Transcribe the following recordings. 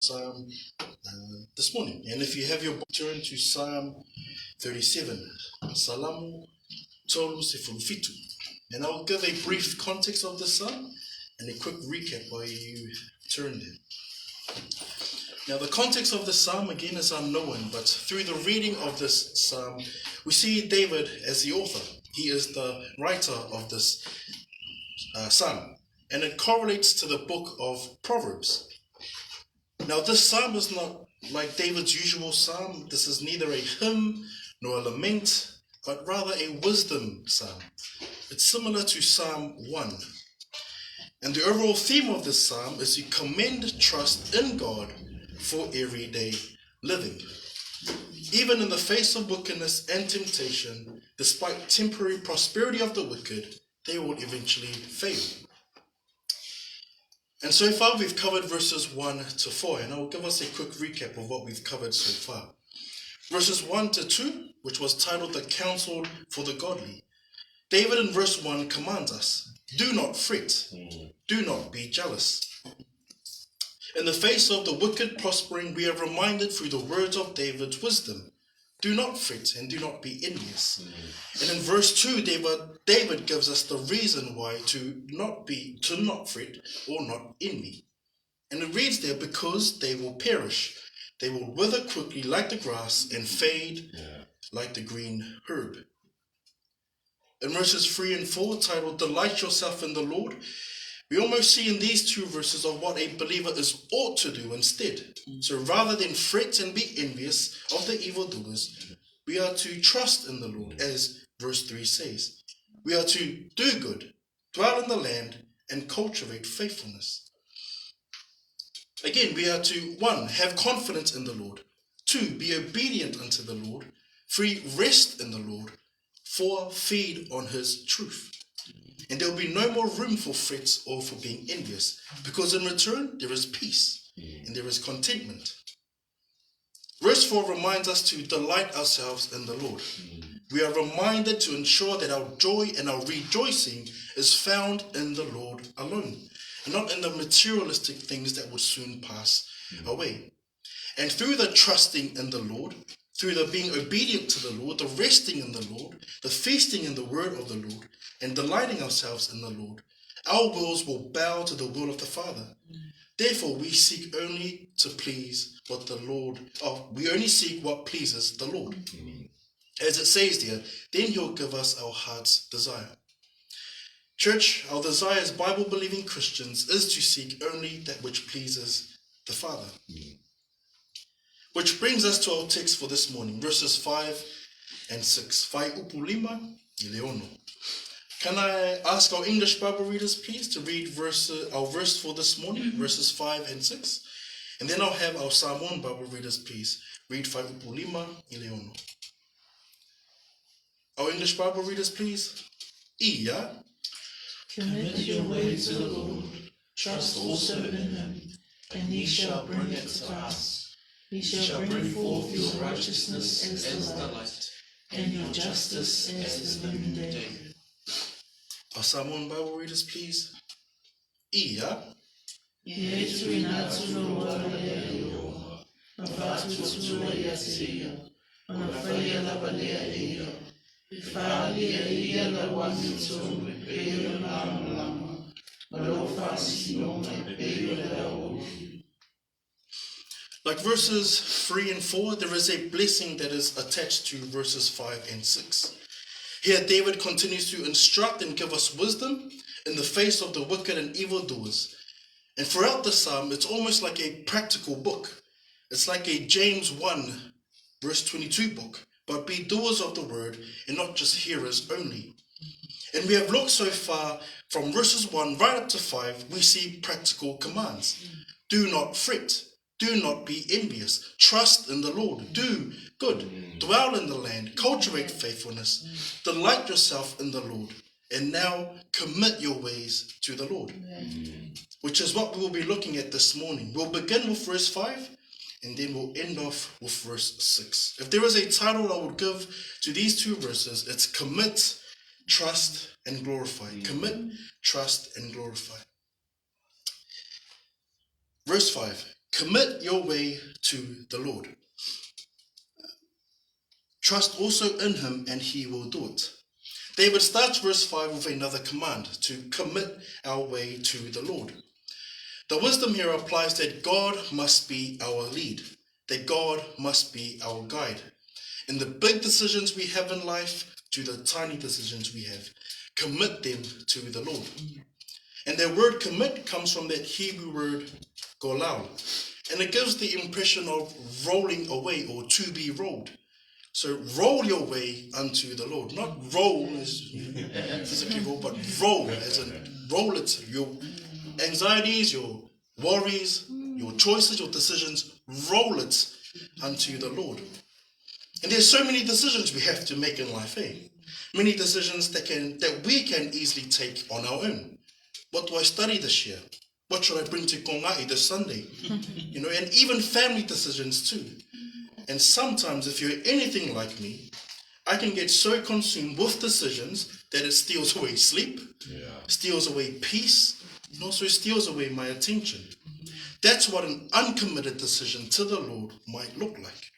Psalm this morning. And if you have your book, turn to Psalm 37. Salamu tolu sefulufitu. And I'll give a brief context of the psalm and a quick recap while you turn there. Now, the context of the psalm again is unknown, but through the reading of this psalm, we see David as the author. He is the writer of this psalm, and it correlates to the book of Proverbs. Now, this psalm is not like David's usual psalm. This is neither a hymn nor a lament, but rather a wisdom psalm. It's similar to Psalm 1. And the overall theme of this psalm is to commend trust in God for everyday living. Even in the face of wickedness and temptation, despite temporary prosperity of the wicked, they will eventually fail. And so far we've covered verses 1 to 4, and I will give us a quick recap of what we've covered so far. Verses 1 to 2, which was titled The Counsel for the Godly. David in verse 1 commands us, do not fret, do not be jealous. In the face of the wicked prospering, we are reminded through the words of David's wisdom, do not fret and do not be envious. And in verse 2, David gives us the reason why to not fret or not envy. And it reads there, because they will perish. They will wither quickly like the grass and fade like the green herb. In verses 3 and 4, titled Delight Yourself in the Lord, we almost see in these two verses of what a believer ought to do instead. So rather than fret and be envious of the evildoers, we are to trust in the Lord, as verse 3 says. We are to do good, dwell in the land, and cultivate faithfulness. Again, we are to 1, have confidence in the Lord. 2, be obedient unto the Lord. 3, rest in the Lord. 4, feed on his truth. And there will be no more room for frets or for being envious, because in return there is peace and there is contentment. Verse 4 reminds us to delight ourselves in the Lord. We are reminded to ensure that our joy and our rejoicing is found in the Lord alone, and not in the materialistic things that will soon pass away. And through the trusting in the Lord, through the being obedient to the Lord, the resting in the Lord, the feasting in the word of the Lord, and delighting ourselves in the Lord, our wills will bow to the will of the Father. Therefore, we seek only to please what the Lord, we only seek what pleases the Lord. As it says there, then he'll give us our heart's desire. Church, our desire as Bible-believing Christians is to seek only that which pleases the Father. Which brings us to our text for this morning, verses 5 and 6. Fai upulima ileono. Can I ask our English Bible readers, please, to read our verse for this morning, verses 5 and 6? And then I'll have our Samoan Bible readers, please, read Fai upulima ileono. Our English Bible readers, please. Ia. Commit your way to the Lord, trust also in him, and he shall bring it to pass. He shall bring forth your righteousness as the light, and your justice as the noonday. Our Samoan Bible readers, please. Ia. Yetu inatuloa leo, nafatu tuwa yasia, anafanya la balea ia, ifali ia la wamitu peo na lama, malofasi noma peo la ofi. Like verses 3 and 4, there is a blessing that is attached to verses 5 and 6. Here, David continues to instruct and give us wisdom in the face of the wicked and evildoers. And throughout the psalm, it's almost like a practical book. It's like a James 1, verse 22 book. But be doers of the word and not just hearers only. And we have looked so far from verses 1 right up to 5, we see practical commands. Do not fret. Do not be envious. Trust in the Lord. Do good. Dwell in the land. Cultivate faithfulness. Delight yourself in the Lord. And now commit your ways to the Lord. Which is what we will be looking at this morning. We'll begin with verse 5 and then we'll end off with verse 6. If there is a title I would give to these two verses, it's Commit, Trust, and Glorify. Commit, trust, and glorify. Verse 5. Commit your way to the Lord. Trust also in him and he will do it. David starts verse 5 with another command, to commit our way to the Lord. The wisdom here applies that God must be our lead, that God must be our guide. In the big decisions we have in life to the tiny decisions we have, commit them to the Lord. And that word commit comes from that Hebrew word golal, and it gives the impression of rolling away or to be rolled. So roll your way unto the Lord. Not roll as physically roll, but roll as in roll it. Your anxieties, your worries, your choices, your decisions, roll it unto the Lord. And there's so many decisions we have to make in life, eh? Many decisions that we can easily take on our own. What do I study this year? What should I bring to Kongai this Sunday? And even family decisions too. And sometimes, if you're anything like me, I can get so consumed with decisions that it steals away sleep, steals away peace, and also steals away my attention. That's what an uncommitted decision to the Lord might look like.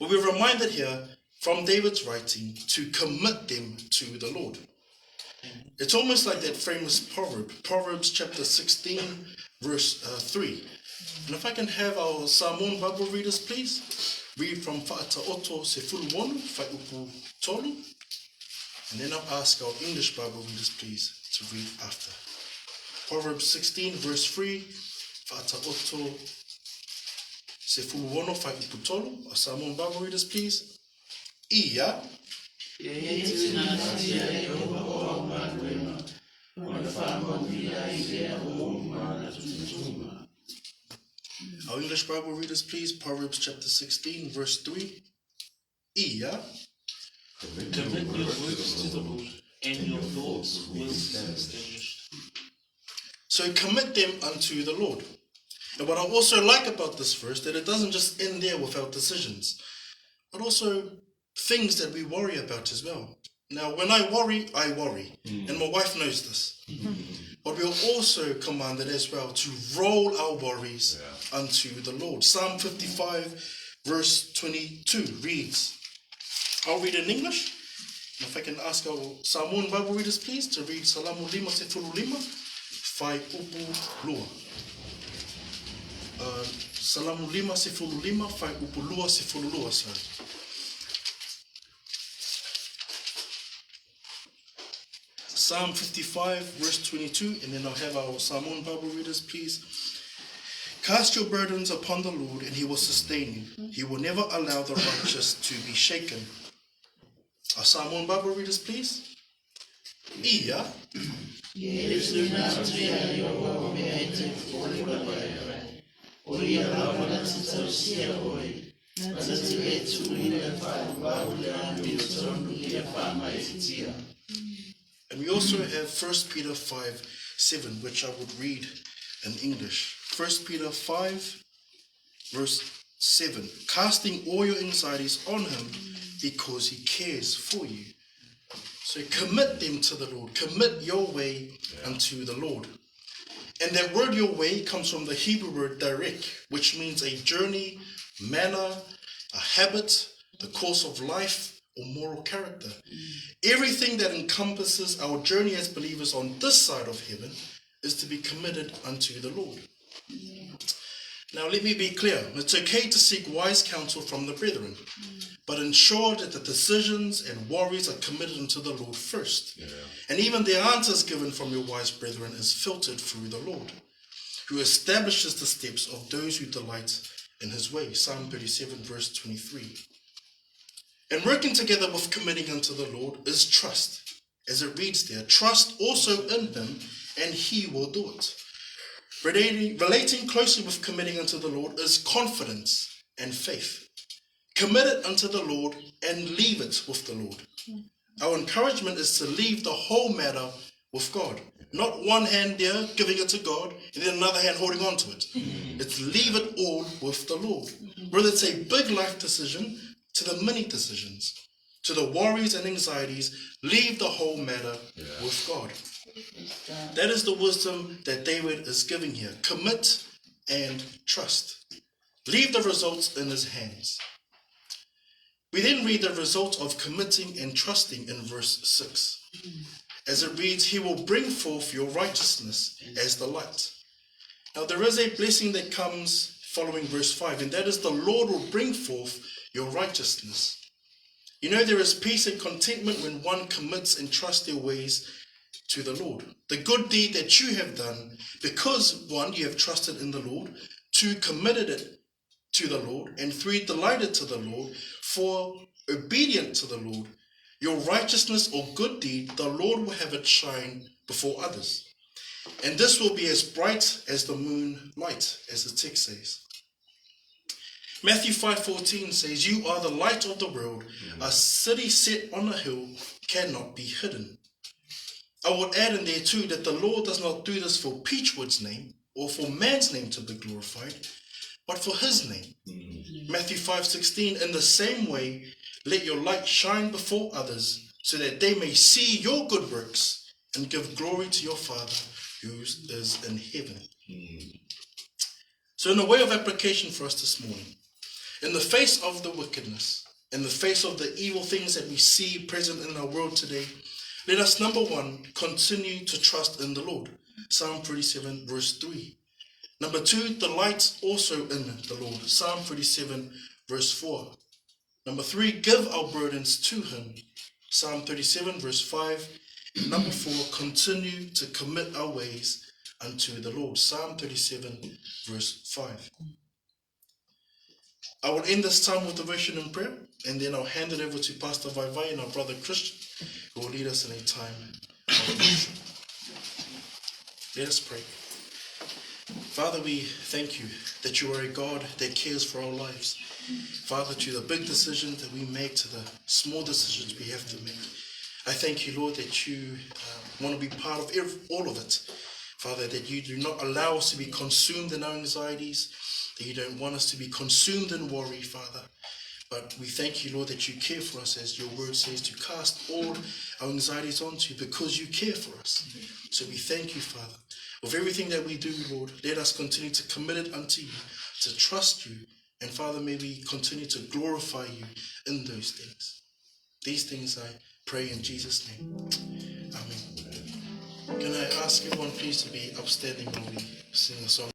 But we're reminded here from David's writing to commit them to the Lord. It's almost like that famous proverb, Proverbs chapter 16, verse 3. And if I can have our Samoan Bible readers, please. Read from Whaataoto Se Fuluwonu, Whai Upu Tolu. And then I'll ask our English Bible readers, please, to read after. Proverbs 16, verse 3. Whaataoto Se Fuluwonu, Whai Upu Tolu. Our Samoan Bible readers, please. Ia. Our English Bible readers, please. Proverbs chapter 16, verse 3. Ia. Commit your works to the Lord, and your thoughts will be established. So commit them unto the Lord. And what I also like about this verse, that it doesn't just end there with our decisions, but also things that we worry about as well. Now, when I worry, and my wife knows this. But we are also commanded as well to roll our worries unto the Lord. Psalm 55, verse 22 reads, I'll read in English. And if I can ask our Samoan Bible readers, please, to read Salamu Lima Se Fulu Lima, Whai Upu Lua. Salamu Lima Se Fulu Lima, Whai Upu Lua Se Fulu Lua, sorry. Psalm 55, verse 22, and then I'll have our Samoan Bible readers, please. Cast your burdens upon the Lord, and he will sustain you. He will never allow the righteous to be shaken. Our Samoan Bible readers, please. Ia. And we also have 1 Peter 5, 7, which I would read in English. 1 Peter 5, verse 7. Casting all your anxieties on him because he cares for you. So commit them to the Lord. Commit your way unto the Lord. And that word your way comes from the Hebrew word direct, which means a journey, manner, a habit, the course of life, or moral character. Everything that encompasses our journey as believers on this side of heaven is to be committed unto the Lord. Now let me be clear. It's okay to seek wise counsel from the brethren, but ensure that the decisions and worries are committed unto the Lord first. And even the answers given from your wise brethren is filtered through the Lord, who establishes the steps of those who delight in his way. Psalm 37, verse 23. And working together with committing unto the Lord is trust. As it reads there, trust also in him, and he will do it. Relating closely with committing unto the Lord is confidence and faith. Commit it unto the Lord and leave it with the Lord. Our encouragement is to leave the whole matter with God. Not one hand there giving it to God and then another hand holding on to it. It's leave it all with the Lord. Whether it's a big life decision to the many decisions, to the worries and anxieties, leave the whole matter with God. That is the wisdom that David is giving here. Commit and trust. Leave the results in his hands. We then read the result of committing and trusting in verse 6. As it reads, he will bring forth your righteousness as the light. Now there is a blessing that comes following verse 5, and that is the Lord will bring forth your righteousness. You know, there is peace and contentment when one commits and trusts their ways to the Lord. The good deed that you have done, because 1, you have trusted in the Lord, 2, committed it to the Lord, and 3, delighted to the Lord, 4, obedient to the Lord. Your righteousness or good deed, the Lord will have it shine before others. And this will be as bright as the moonlight, as the text says. Matthew 5:14 says, you are the light of the world. A city set on a hill cannot be hidden. I would add in there too that the Lord does not do this for Peachwood's name or for man's name to be glorified, but for his name. Matthew 5:16, in the same way, let your light shine before others so that they may see your good works and give glory to your Father who is in heaven. So in the way of application for us this morning, in the face of the wickedness, in the face of the evil things that we see present in our world today, let us, number 1, continue to trust in the Lord. Psalm 37 verse 3. Number 2, delight also in the Lord. Psalm 37 verse 4. Number 3, give our burdens to him. Psalm 37 verse 5. And number 4, continue to commit our ways unto the Lord. Psalm 37 verse 5. I will end this time with devotion and prayer, and then I'll hand it over to Pastor Vaivai and our brother Christian, who will lead us in a time of worship. Let us pray. Father, we thank you that you are a God that cares for our lives. Father, to the big decisions that we make, to the small decisions we have to make, I thank you, Lord, that you want to be part of all of it. Father, that you do not allow us to be consumed in our anxieties, that you don't want us to be consumed in worry, Father. But we thank you, Lord, that you care for us, as your word says, to cast all our anxieties onto you because you care for us. So we thank you, Father. With everything that we do, Lord, let us continue to commit it unto you, to trust you. And Father, may we continue to glorify you in those things. These things I pray in Jesus' name. Amen. Can I ask everyone please to be upstanding when we sing a song?